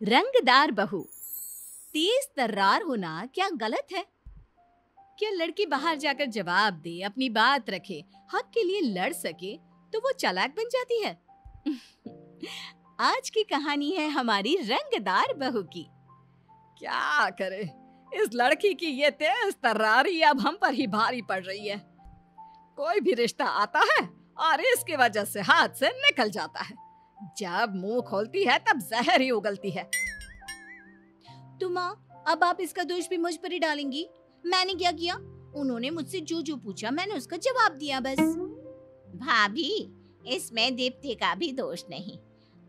रंगदार बहू। तेज तर्रार होना क्या गलत है? क्या लड़की बाहर जाकर जवाब दे, अपनी बात रखे, हक के लिए लड़ सके तो वो चालाक बन जाती है? आज की कहानी है हमारी रंगदार बहू की। क्या करे, इस लड़की की ये तेज तर्रारी अब हम पर ही भारी पड़ रही है। कोई भी रिश्ता आता है और इसकी वजह से हाथ से निकल जाता है। जब मुंह खोलती है तब जहर ही उगलती है। तो माँ, अब आप इसका दोष भी मुझ पर ही डालेंगी? मैंने क्या किया? उन्होंने मुझसे जो पूछा मैंने उसका जवाब दिया बस। भाभी, इसमें दीप्ति का भी दोष नहीं।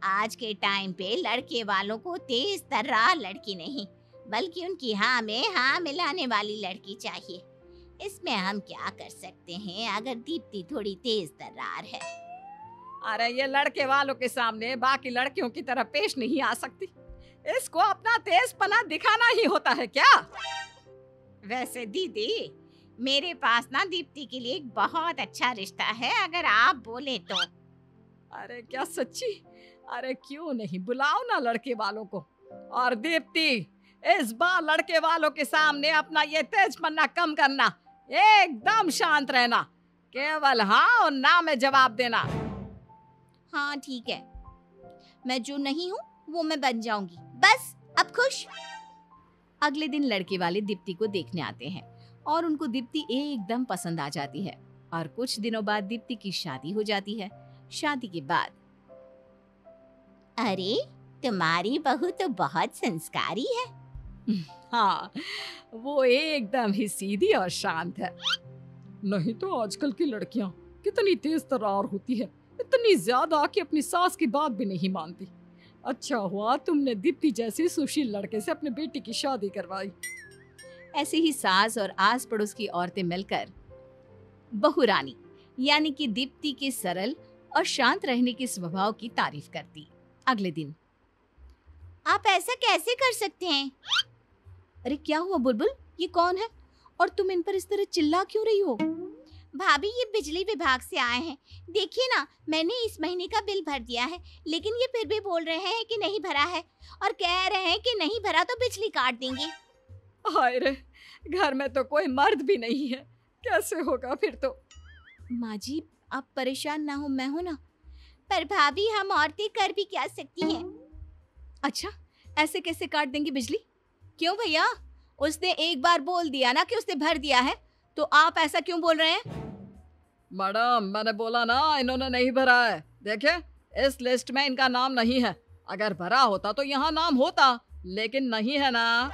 आज के टाइम पे लड़के वालों को तेज तर्रार लड़की नहीं, बल्कि उनकी हाँ में हाँ मिलाने वाली लड़की चाहिए। इसमें हम क्या कर सकते हैं अगर दीप्ति थोड़ी तेज तर्रार है। अरे ये लड़के वालों के सामने बाकी लड़कियों की तरह पेश नहीं आ सकती। इसको अपना तेजपना दिखाना ही होता है क्या? वैसे दीदी, मेरे पास ना दीप्ति के लिए एक बहुत अच्छा रिश्ता है, अगर आप बोले तो। अरे क्या सच्ची? अरे क्यों नहीं, बुलाओ ना लड़के वालों को। और दीप्ति, इस बार लड़के वालों के सामने अपना ये तेजपन्ना कम करना, एकदम शांत रहना, केवल हाँ और ना में जवाब देना। हाँ ठीक है, मैं जो नहीं हूँ वो मैं बन जाऊंगी, बस अब खुश। अगले दिन लड़के वाले दीप्ति को देखने आते हैं और उनको दीप्ति एकदम पसंद आ जाती है और कुछ दिनों बाद दीप्ति की शादी हो जाती है। शादी के बाद, अरे तुम्हारी बहू तो बहुत संस्कारी है। हाँ, वो एकदम ही सीधी और शांत है। नहीं तो आजकल की लड़कियां कितनी तेज तर्रार होती है, इतनी ज्यादा कि अपनी सास की बात भी नहीं मानती। अच्छा हुआ तुमने दीप्ति जैसे सुशील लड़के से अपने बेटी की शादी करवाई। ऐसे ही सास और आस पड़ोस की औरतें मिलकर बहू रानी यानी कि दीप्ति के सरल और शांत रहने के स्वभाव की तारीफ करती। अगले दिन, आप ऐसा कैसे कर सकते हैं? अरे क्या हुआ बुलबुल, ये कौन है और तुम इन पर इस तरह चिल्ला क्यों रही हो? भाभी, ये बिजली विभाग से आए हैं। देखिए ना, मैंने इस महीने का बिल भर दिया है, लेकिन ये फिर भी बोल रहे हैं कि नहीं भरा है और कह रहे हैं कि नहीं भरा तो बिजली काट देंगे। हाय रे, घर में तो कोई मर्द भी नहीं है, कैसे होगा फिर तो? माँ जी, आप परेशान ना हो, मैं हूं ना। पर भाभी, हम औरतें कर भी क्या सकती हैं? अच्छा, ऐसे कैसे काट देंगी बिजली? क्यों भैया, उसने एक बार बोल दिया ना कि उसने भर दिया है, तो आप ऐसा क्यों बोल रहे हैं? मैडम, मैंने बोला ना इन्होंने नहीं भरा है। देखिए, इस लिस्ट में इनका नाम नहीं है। अगर भरा होता तो यहाँ नाम होता, लेकिन नहीं है ना।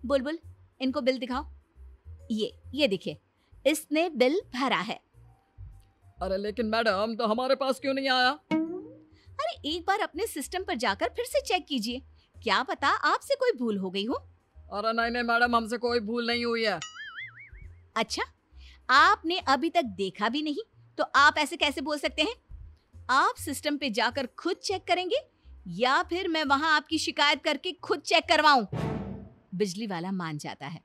बुलबुल, इनको बिल दिखाओ। ये देखिए, इसने बिल भरा है। अरे लेकिन मैडम, तो हमारे पास क्यों नहीं आया? अरे एक बार अपने सिस्टम पर जाकर फिर से चेक कीजिए, क्या पता आपसे कोई भूल हो गई हो। अरे नहीं मैडम, हमसे कोई भूल नहीं हुई है। अच्छा, आपने अभी तक देखा भी नहीं तो आप ऐसे कैसे बोल सकते हैं? आप सिस्टम पे जाकर खुद चेक करेंगे या फिर मैं वहां आपकी शिकायत करके खुद चेक करवाऊं? बिजली वाला मान जाता है।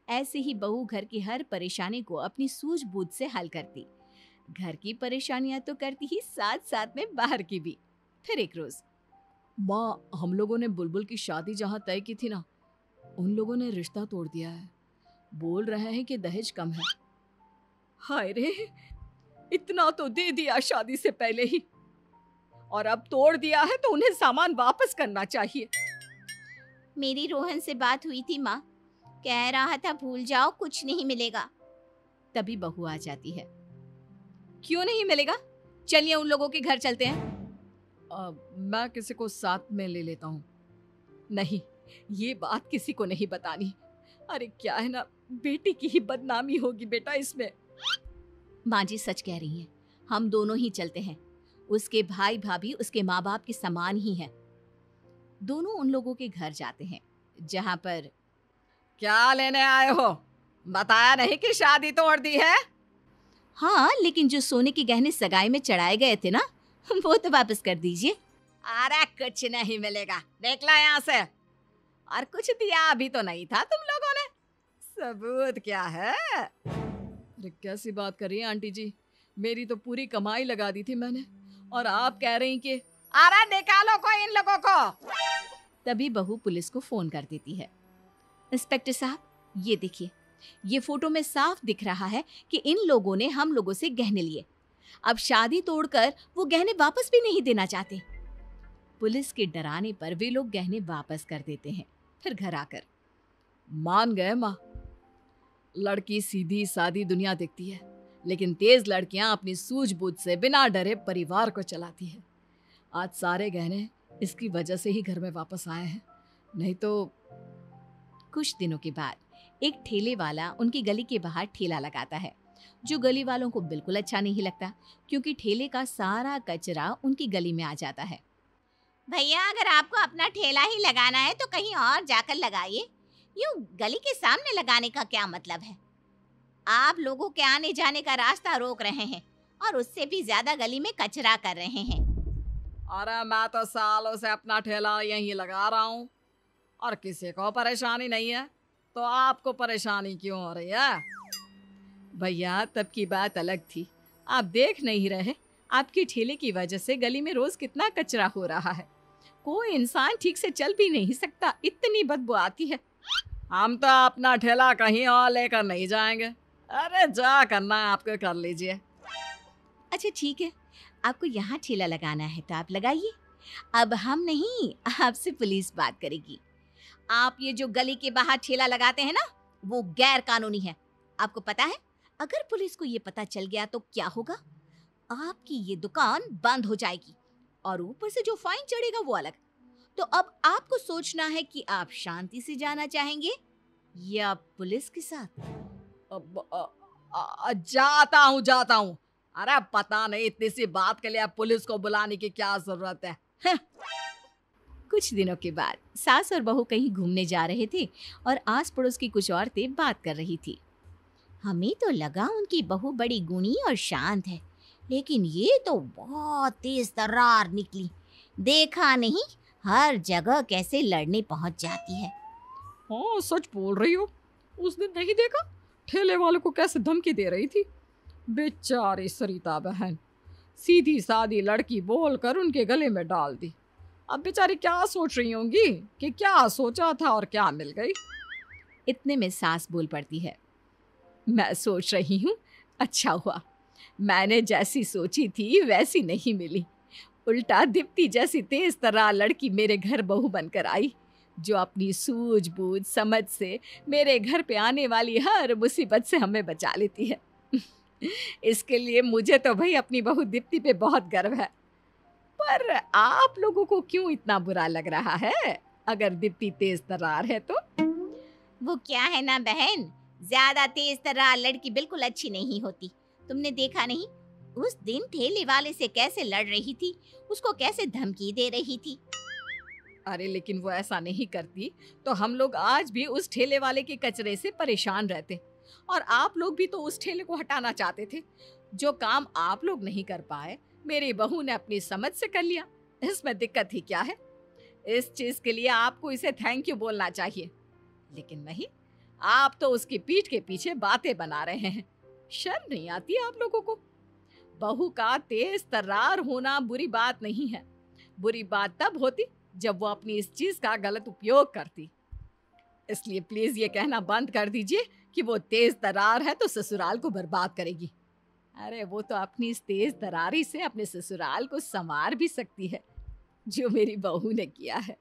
ऐसे ही बहू घर की हर परेशानी को अपनी सूझबूझ से हल करती। घर की परेशानियां तो करती ही, साथ साथ में बाहर की भी। फिर एक रोज, माँ, हम लोगों ने बुलबुल की शादी जहाँ तय की थी ना, उन लोगों ने रिश्ता तोड़ दिया है। बोल रहे हैं कि दहेज कम है। हाय रे, इतना तो दे दिया शादी से पहले ही, और अब तोड़ दिया है तो उन्हें सामान वापस करना चाहिए। मेरी रोहन से बात हुई थी माँ, कह रहा था भूल जाओ, कुछ नहीं मिलेगा। तभी बहू आ जाती है। क्यों नहीं मिलेगा? चलिए उन लोगों के घर चलते हैं। मैं किसी को साथ में ले लेता हूँ। नहीं, ये बात किसी को नहीं बतानी। अरे क्या है ना, बेटी की ही बदनामी होगी बेटा इसमें। माँ जी सच कह रही हैं, हम दोनों ही चलते हैं। उसके भाई भाभी उसके माँ बाप के समान ही हैं। दोनों उन लोगों के घर जाते हैं जहाँ पर। क्या लेने आए हो? बताया नहीं कि शादी तोड़ दी है? हाँ, लेकिन जो सोने के गहने सगाई में चढ़ाए गए थे ना, वो तो वापस कर दीजिए। अरे कुछ नहीं मिलेगा, देख लो यहाँ से। और कुछ दिया भी तो नहीं था तुम लोगों ने, सबूत क्या है? अरे कैसी बात कर रही है आंटी जी, मेरी तो पूरी कमाई लगा दी थी मैंने, और आप कह रही कि अरे निकालो कोई इन लोगों को। तभी बहू पुलिस को फोन कर देती है। इंस्पेक्टर साहब, ये देखिए, ये फोटो में साफ दिख रहा है कि इन लोगों ने हम लोगों से गहने लिए। अब शादी तोड़कर वो गहने वापस भी नहीं देना चाहते। पुलिस के डराने पर वे लोग गहने वापस कर देते हैं। फिर घर आकर मान गए माँ, लड़की सीधी सादी दुनिया देखती है, लेकिन तेज लड़कियां अपनी सूझबूझ से बिना डरे परिवार को चलाती है। आज सारे गहने इसकी वजह से ही घर में वापस आए हैं, नहीं तो। कुछ दिनों के बाद एक ठेले वाला उनकी गली के बाहर ठेला लगाता है, जो गली वालों को बिल्कुल अच्छा नहीं लगता, क्योंकि ठेले का सारा कचरा उनकी गली में आ जाता है। भैया, अगर आपको अपना ठेला ही लगाना है तो कहीं और जाकर लगाइए। यूं गली के सामने लगाने का क्या मतलब है? आप लोगों के आने जाने का रास्ता रोक रहे हैं और उससे भी ज्यादा गली में कचरा कर रहे हैं। अरे मैं तो सालों से अपना ठेला यहीं लगा रहा हूँ और किसी को परेशानी नहीं है, तो आपको परेशानी क्यों हो रही है? भैया, तब की बात अलग थी। आप देख नहीं रहे, आपके ठेले की वजह से गली में रोज कितना कचरा हो रहा है। कोई इंसान ठीक से चल भी नहीं सकता, इतनी बदबू आती है। हम तो अपना ठेला कहीं और लेकर नहीं जाएंगे। अरे जा करना है आपको कर लीजिए। अच्छा ठीक है, आपको यहाँ ठेला लगाना है तो आप लगाइए। अब हम नहीं, आपसे पुलिस बात करेगी। आप ये जो गली के बाहर ठेला लगाते हैं ना, वो गैर कानूनी है। आपको पता है, अगर पुलिस को ये पता चल गया तो क्या होगा? आपकी ये दुकान बंद हो जाएगी और ऊपर से जो फाइन चढ़ेगा वो अलग। तो अब आपको सोचना है कि आप शांति से जाना चाहेंगे या पुलिस के साथ। जाता हूँ। अरे पता नहीं इतनी सी बात के लिए अब पुलिस को बुलाने की क्या जरूरत है। कुछ दिनों के बाद सास और बहू कहीं घूमने जा रहे थे और आस पड़ोस की कुछ औरतें बात कर रही थी। हमें तो लगा उनकी बहू बड़ी गुणी और शांत है, लेकिन ये तो बहुत तेज तर्रार निकली। देखा नहीं, हर जगह कैसे लड़ने पहुंच जाती है। हाँ, सच बोल रही हो। उस दिन नहीं देखा ठेले वालों को कैसे धमकी दे रही थी? बेचारी सरिता बहन, सीधी सादी लड़की बोलकर उनके गले में डाल दी। अब बेचारी क्या सोच रही होंगी कि क्या सोचा था और क्या मिल गई। इतने में सास बोल पड़ती है, मैं सोच रही हूँ अच्छा हुआ, मैंने जैसी सोची थी वैसी नहीं मिली। उल्टा दीप्ति जैसी तेज तर्रार लड़की मेरे घर बहू बनकर आई, जो अपनी सूझबूझ समझ से मेरे घर पे आने वाली हर मुसीबत से हमें बचा लेती है। इसके लिए मुझे तो भाई अपनी बहू दीप्ति पे बहुत गर्व है। पर आप लोगों को क्यों इतना बुरा लग रहा है? अगर दीप्ति तेज तर्रार है तो? वो क्या है ना बहन, ज्यादा तेज तर्रार लड़की बिल्कुल अच्छी नहीं होती। तुमने देखा नहीं, उस दिन ठेले वाले से कैसे लड़ रही थी, उसको कैसे धमकी दे रही थी। अरे लेकिन वो ऐसा नहीं करती तो हम लोग आज भी उस ठेले वाले के कचरे से परेशान रहते, और आप लोग भी तो उस ठेले को हटाना चाहते थे। जो काम आप लोग नहीं कर पाए, मेरी बहू ने अपनी समझ से कर लिया। इसमें दिक्कत ही क्या है? इस चीज के लिए आपको इसे थैंक यू बोलना चाहिए, लेकिन नहीं, आप तो उसकी पीठ के पीछे बातें बना रहे हैं। शर्म नहीं आती आप लोगों को? बहू का तेज तर्रार होना बुरी बात नहीं है। बुरी बात तब होती जब वो अपनी इस चीज का गलत उपयोग करती। इसलिए प्लीज ये कहना बंद कर दीजिए कि वो तेज तर्रार है तो ससुराल को बर्बाद करेगी। अरे वो तो अपनी इस तेज तर्रारी से अपने ससुराल को संवार भी सकती है, जो मेरी बहू ने किया है।